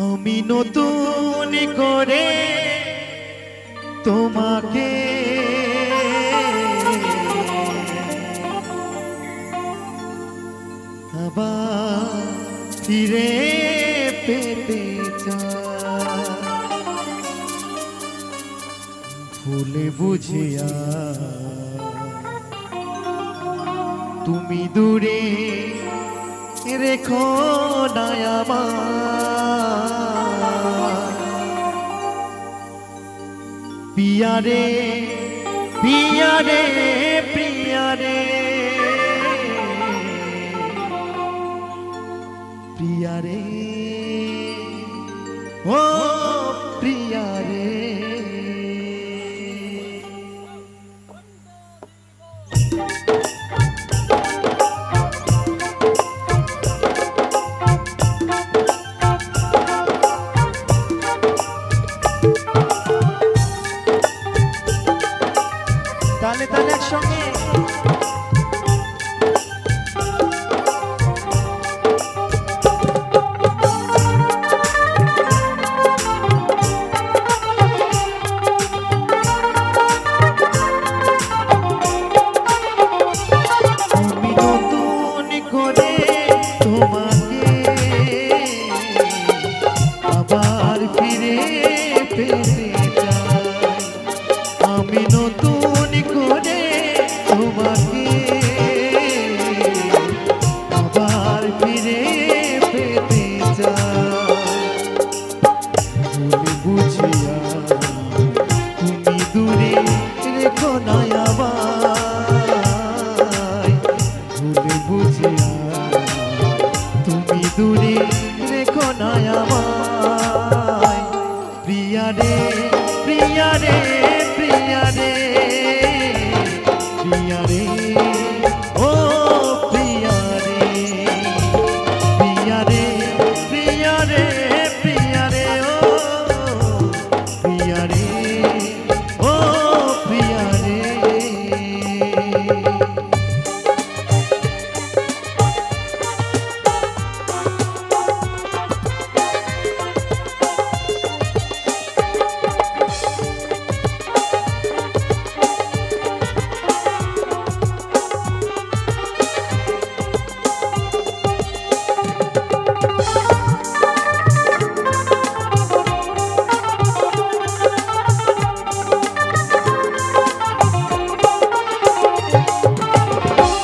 আমি নতুন করে তোমাকে আবার ফিরে পেতে চাই, ভুলে বুঝিয়া তুমি দূরে রেখো না আমার পিয়ারে পিয়ারে পিয়ারে পিয়ারে ও পিয়ারে। তালে তালে একসঙ্গে আমি নতুন করে তোমাকে আবার ফিরে পেতে চাই, আমি নতুন করে তোমাকে আবার ফিরে পেতে চাই, ভুলে বুঝিয়া তুমি দূরে রেখো না আমায়, ভুলে বুঝিয়া তুমি দূরে রেখো না আমায় প্রিয়ারে প্রিয়ারে প্রিয়ারে প্রিয়ারে ও প্রিয়ারে প্রিয়ারে প্রিয়ারে প্রিয়ারে ও প্রিয়ারে ও প্রিয়ারে।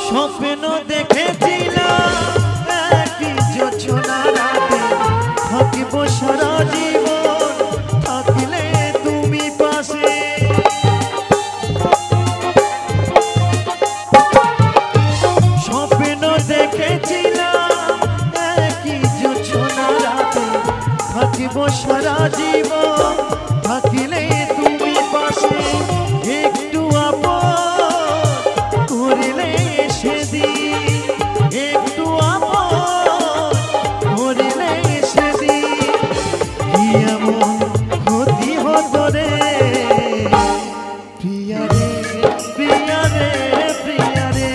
স্বপ্ন দেখেছিলাম একই জোছনা রাতে থাকিব সারা জীবন, থাকলে তুমি পাশে স্বপ্ন দেখেছিলাম একই জোছনা রাতে থাকিব সারা জীবন, থাকলে তুমি পাশে একটু আপন করলে সেদিন, একটু আপন করলে সেদিন কি এমন ক্ষতি হতো রে প্রিয়ারে প্রিয়ারে প্রিয়ারে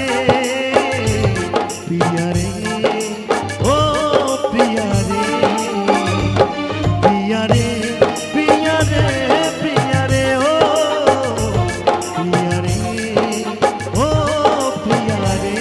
প্রিয়ারে ও প্রিয়ারে প্রিয়ারে প্রিয়ারে প্রিয়ারে ও প্রিয়ারে ও প্রিয়ারে।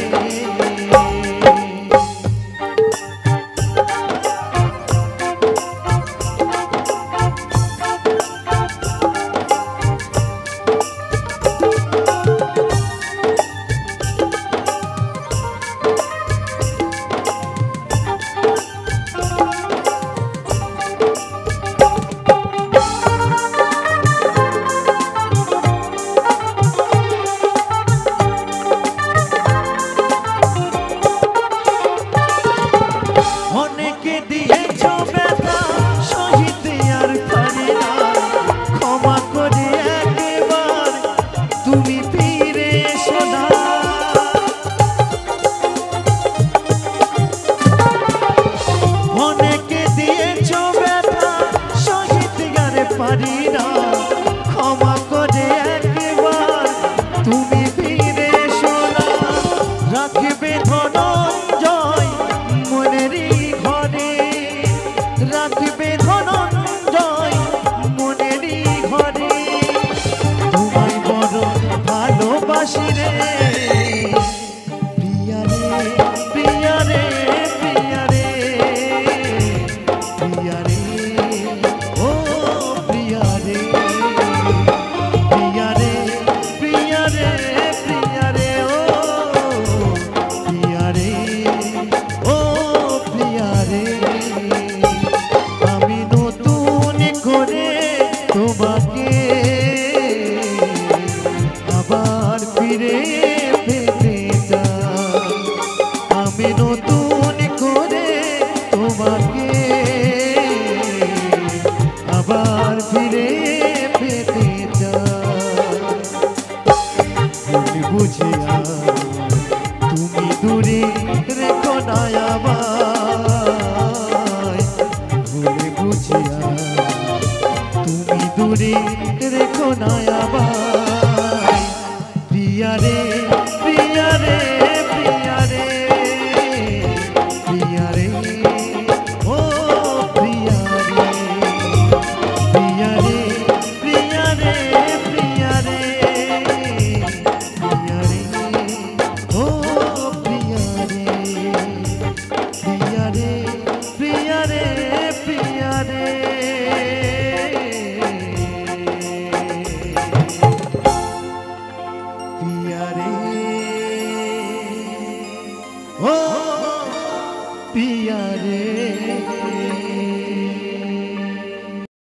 অনেকে দিয়েছ ব্যথা সহিতে আর পারি না, ক্ষমা করে একবার তুমি ফিরে এসো না, অনেকে দিয়েছ ব্যথা সহিতে আর পারি না, ক্ষমা করে একবার তুমি ফিরে এসো না, রাখবে ধনঞ্জয় মনেরই ঘরে প্রিয়া রে প্রিয়া রে প্রিয়া রে প্রিয়া রে ও প্রিয়া রে প্রিয়া রে প্রিয়া রে প্রিয়া রে ও প্রিয়া রে ও প্রিয়া রে আমি নতুন করে তোমাকে আবার ফিরে পেতে চাই আমি নতুন করে তোমাকে আবার ফিরে পেতে চাই ভুল বুঝিয়া তুমি দূরে রেখো না আমায় ভুল বুঝিয়া তুমি দূরে রেখো না